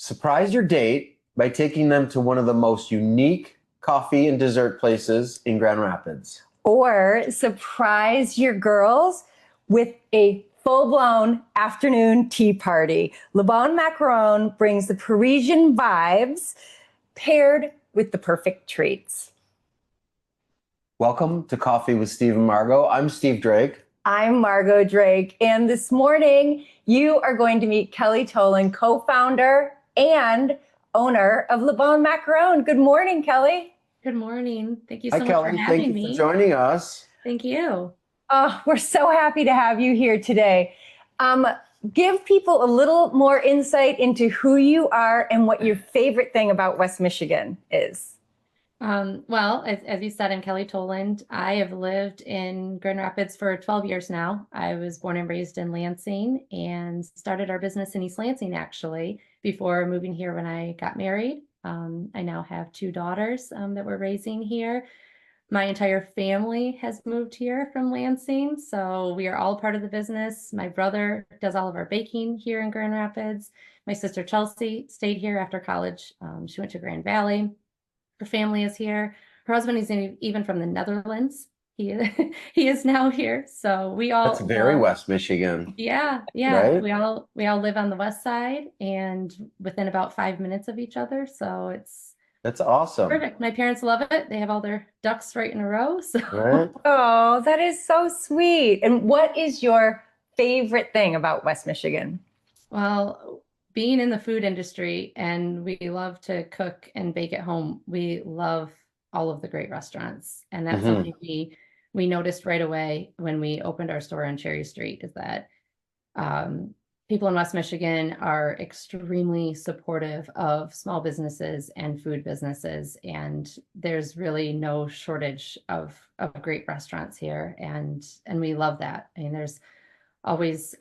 Surprise your date by taking them to one of the most unique coffee and dessert places in Grand Rapids. Or surprise your girls with a full-blown afternoon tea party. Le Bon Macaron brings the Parisian vibes paired with the perfect treats. Welcome to Coffee with Steve and Margot. I'm Steve Drake. I'm Margot Drake. And this morning, you are going to meet Kelly Toland, co-founder and owner of Le Bon Macaron. Good morning, Kelly. Good morning. Thank you Hi, so much Kelly. for having Thank me. you for joining us. Thank you. Oh, we're so happy to have you here today. Give people a little more insight into who you are and what your favorite thing about West Michigan is. Well, as you said, I'm Kelly Toland. I have lived in Grand Rapids for 12 years now. I was born and raised in Lansing and started our business in East Lansing, actually, before moving here when I got married. I now have two daughters that we're raising here. My entire family has moved here from Lansing, so we are all part of the business. My brother does all of our baking here in Grand Rapids. My sister Chelsea stayed here after college. She went to Grand Valley. Her family is here. Her husband is even from the Netherlands. He is now here. So we all— That's very West Michigan. Yeah. Right? We all live on the west side and within about 5 minutes of each other. So That's awesome. perfect. My parents love it. They have all their ducks right in a row. So Right? Oh, that is so sweet. And what is your favorite thing about West Michigan? Well, being in the food industry, and we love to cook and bake at home, we love all of the great restaurants. And that's something we noticed right away when we opened our store on Cherry Street, is that people in West Michigan are extremely supportive of small businesses and food businesses. And there's really no shortage of great restaurants here. And we love that. I mean, there's always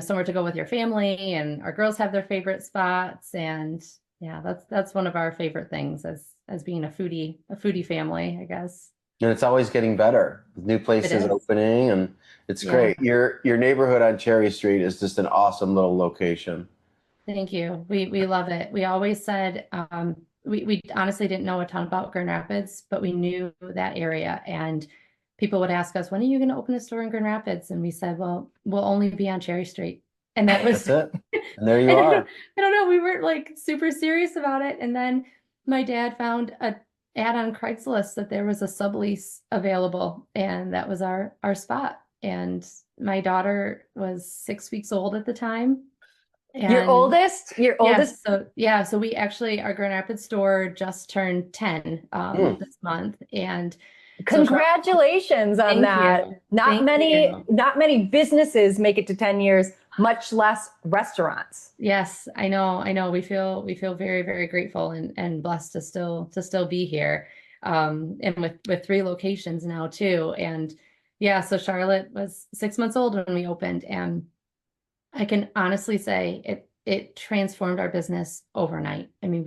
somewhere to go with your family, and our girls have their favorite spots. And yeah, that's one of our favorite things as being a foodie family, I guess. And it's always getting better. New places opening, and it's great. Your neighborhood on Cherry Street is just an awesome little location. Thank you. We love it. We always said we honestly didn't know a ton about Grand Rapids, but we knew that area, and people would ask us, when are you going to open a store in Grand Rapids? And we said, well, we'll only be on Cherry Street. And that was That's it. And there you are. I don't know. We weren't like super serious about it. And then my dad found a ad on Craigslist that there was a sublease available, and that was our spot. And my daughter was 6 weeks old at the time. And Your oldest? yes, so we actually, our Grand Rapids store just turned 10 this month. And congratulations on that. Not many businesses make it to 10 years, much less restaurants. Yes, I know. We feel very, very grateful and blessed to still be here. And with 3 locations now too. And yeah, so Charlotte was 6 months old when we opened, and I can honestly say it transformed our business overnight. I mean,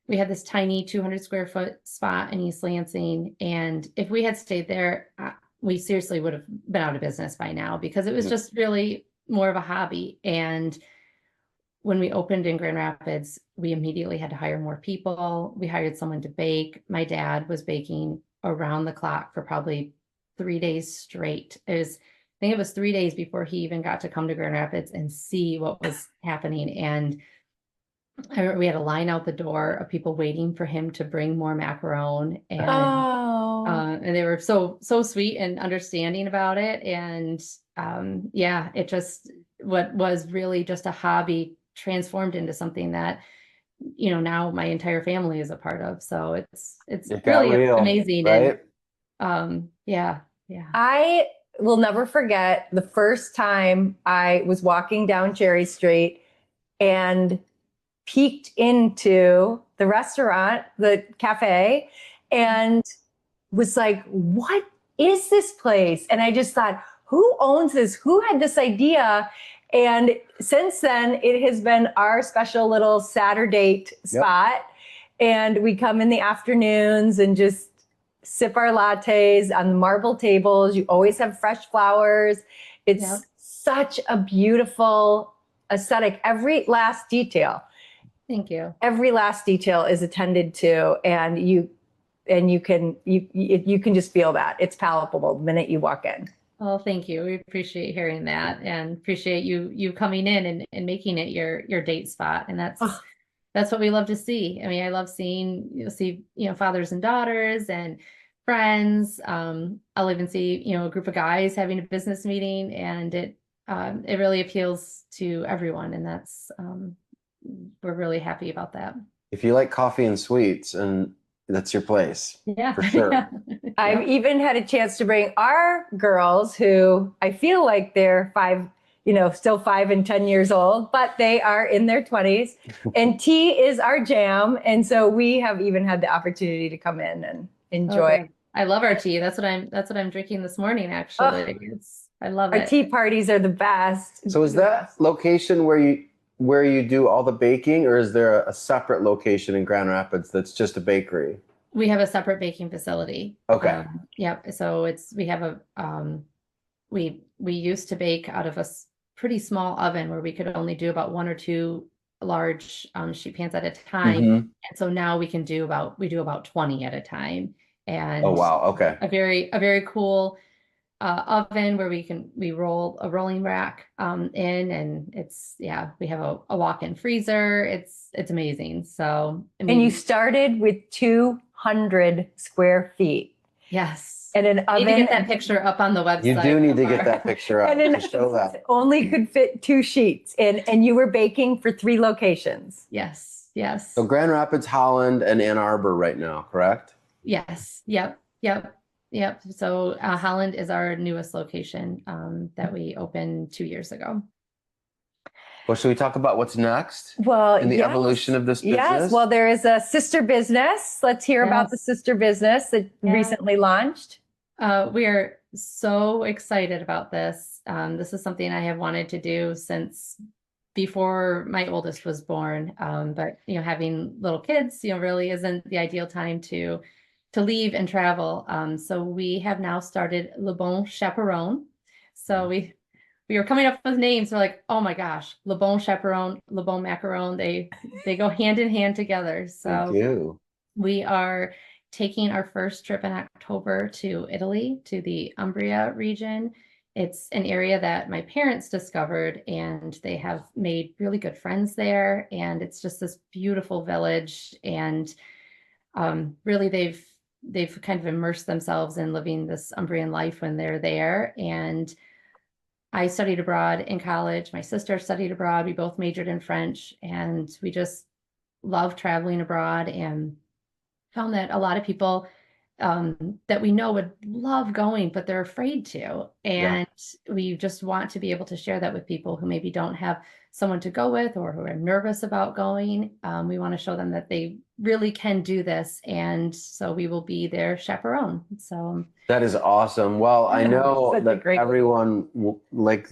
we had this tiny 200 square foot spot in East Lansing. And if we had stayed there, we seriously would have been out of business by now, because it was just really more of a hobby. And when we opened in Grand Rapids, we immediately had to hire more people. We hired someone to bake. My dad was baking around the clock for probably 3 days straight. I think it was 3 days before he even got to come to Grand Rapids and see what was happening. And we had a line out the door of people waiting for him to bring more macaron, and they were so sweet and understanding about it. And it just, what was really just a hobby transformed into something that now my entire family is a part of. So it's really amazing, right? And I will never forget the first time I was walking down Cherry Street and peeked into the restaurant, the cafe, and was like, what is this place? And I just thought, who owns this? Who had this idea? And since then, it has been our special little Saturday spot. And we come in the afternoons and just sip our lattes on the marble tables. You always have fresh flowers. It's such a beautiful aesthetic. Every last detail. Thank you. Every last detail is attended to, and you can just feel that. It's palpable the minute you walk in. Well, thank you. We appreciate hearing that, and appreciate you coming in and making it your date spot. And that's what we love to see. I mean, I love seeing, fathers and daughters and friends. I'll even see, a group of guys having a business meeting, and it really appeals to everyone. And that's, we're really happy about that. If you like coffee and sweets, and that's your place. Yeah, for sure. Yeah. I've even had a chance to bring our girls, who I feel like they're still 5 and 10 years old, but they are in their 20s, and tea is our jam. And so we have even had the opportunity to come in and enjoy. Okay. I love our tea. That's what I'm drinking this morning, actually. I love it. Our tea parties are the best. So is that location where you do all the baking, or is there a separate location in Grand Rapids that's just a bakery? We have a separate baking facility. Okay. Yep. So we have we used to bake out of a pretty small oven where we could only do about 1 or 2 large sheet pans at a time. Mm-hmm. And so now we do about 20 at a time. And oh wow, okay. A very cool oven where we roll a rolling rack in, and we have a walk-in freezer. It's amazing. So I mean, and you started with 200 square feet. Yes. And an I oven. need to get that picture up on the website. You do need to get that picture up And to show that. Only could fit 2 sheets, and you were baking for 3 locations. Yes. So Grand Rapids, Holland, and Ann Arbor right now, correct? Yes. Yep. So Holland is our newest location that we opened 2 years ago. Well, should we talk about what's next? Well, in the evolution of this business? Yes. Well, there is a sister business. Let's hear about the sister business that recently launched. We are so excited about this. This is something I have wanted to do since before my oldest was born. But having little kids, really isn't the ideal time to leave and travel. So we have now started Le Bon Chaperon. So we were coming up with names. We're like, oh my gosh, Le Bon Chaperon, Le Bon Macaron. They go hand in hand together. So we are taking our first trip in October to Italy, to the Umbria region. It's an area that my parents discovered, and they have made really good friends there. And it's just this beautiful village. And really, they've kind of immersed themselves in living this Umbrian life when they're there. And I studied abroad in college. My sister studied abroad. We both majored in French, and we just love traveling abroad, and found that a lot of people that we know would love going, but they're afraid to. And we just want to be able to share that with people who maybe don't have someone to go with, or who are nervous about going. We want to show them that they really can do this. And so we will be their chaperone. So that is awesome. Well, I know that everyone, like,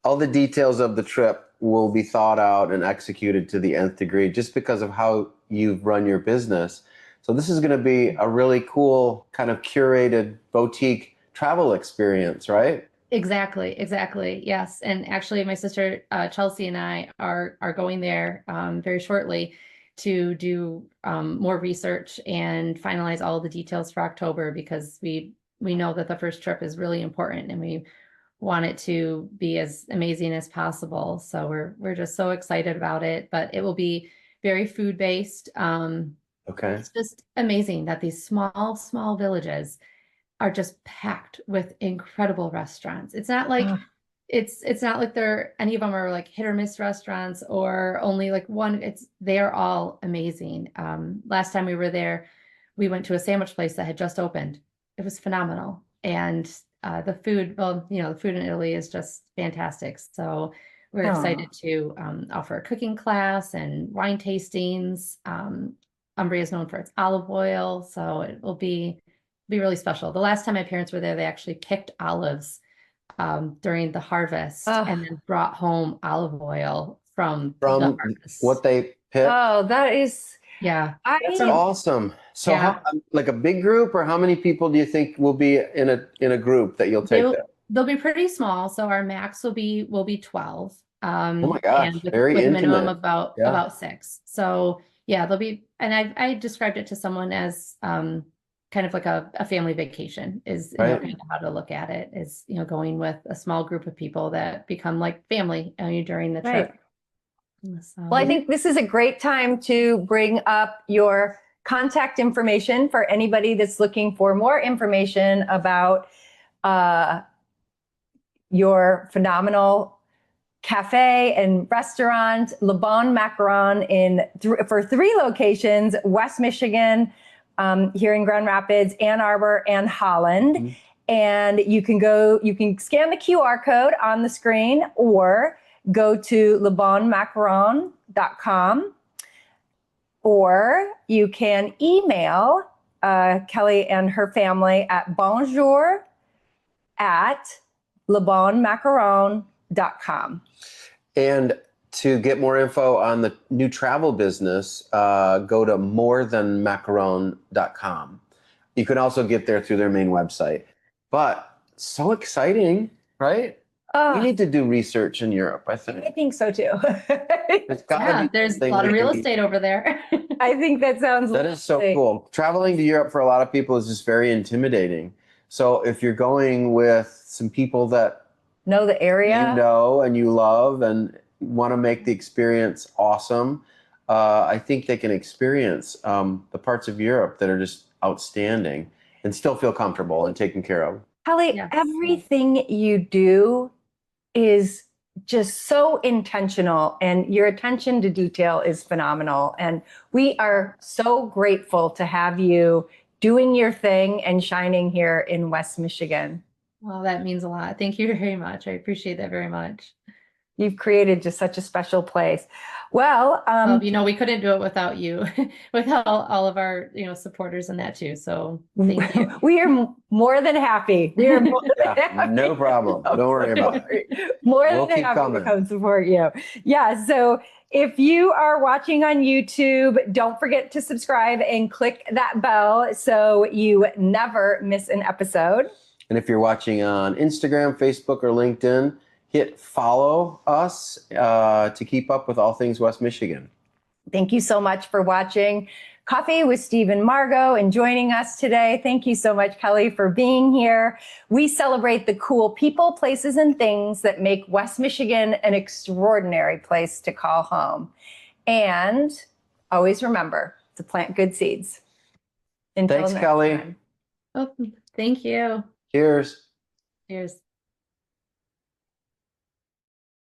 all the details of the trip will be thought out and executed to the nth degree, just because of how you've run your business. So this is going to be a really cool kind of curated boutique travel experience, right? Exactly. Yes. And actually, my sister Chelsea and I are going there very shortly to do more research and finalize all the details for October, because we know that the first trip is really important, and we want it to be as amazing as possible. So we're just so excited about it. But it will be very food based. Okay. It's just amazing that these small villages are just packed with incredible restaurants. It's not like it's not like any of them are like hit or miss restaurants, or only like one. They are all amazing. Last time we were there, we went to a sandwich place that had just opened. It was phenomenal. And the food, the food in Italy is just fantastic. So we're excited to offer a cooking class and wine tastings. Umbria is known for its olive oil, so it will be really special. The last time my parents were there, they actually picked olives during the harvest, and then brought home olive oil from the harvest. What they picked. Oh, that is that's awesome. So how, like a big group, or how many people do you think will be in a group that you'll take there? They'll be pretty small. So our max will be 12. Oh my gosh, and very with a minimum intimate. of about 6. So yeah, there'll be, and I described it to someone as kind of like a family vacation is, you know, Right. kind of how to look at it is, you know, going with a small group of people that become like family during the trip. So. Well, I think this is a great time to bring up your contact information for anybody that's looking for more information about your phenomenal cafe and restaurant, Le Bon Macaron, for 3 locations: West Michigan, here in Grand Rapids, Ann Arbor, and Holland. Mm-hmm. And you can scan the QR code on the screen, or go to lebonmacaron.com, or you can email Kelly and her family at bonjour@lebonmacaron.com. And to get more info on the new travel business, go to morethanmacaron.com. You can also get there through their main website. But so exciting, right? We need to do research in Europe, I think. I think so too. There's a lot of real estate over there. I think that is so cool. Traveling to Europe for a lot of people is just very intimidating. So if you're going with some people that know the area, you know and you love and want to make the experience awesome, I think they can experience the parts of Europe that are just outstanding and still feel comfortable and taken care of. Kelly, everything you do is just so intentional, and your attention to detail is phenomenal. And we are so grateful to have you doing your thing and shining here in West Michigan. Well, that means a lot. Thank you very much. I appreciate that very much. You've created just such a special place. Well, you know, we couldn't do it without you, without all of our, you know, supporters in that too. So thank you. We are more than happy. We are more than happy. No problem. Don't worry about it. More than happy to come support you. Yeah. So if you are watching on YouTube, don't forget to subscribe and click that bell so you never miss an episode. And if you're watching on Instagram, Facebook, or LinkedIn, hit follow us to keep up with all things West Michigan. Thank you so much for watching Coffee with Steve and Margot and joining us today. Thank you so much, Kelly, for being here. We celebrate the cool people, places, and things that make West Michigan an extraordinary place to call home. And always remember to plant good seeds. Until Thanks, next Kelly. time. Oh, thank you. Cheers. Cheers.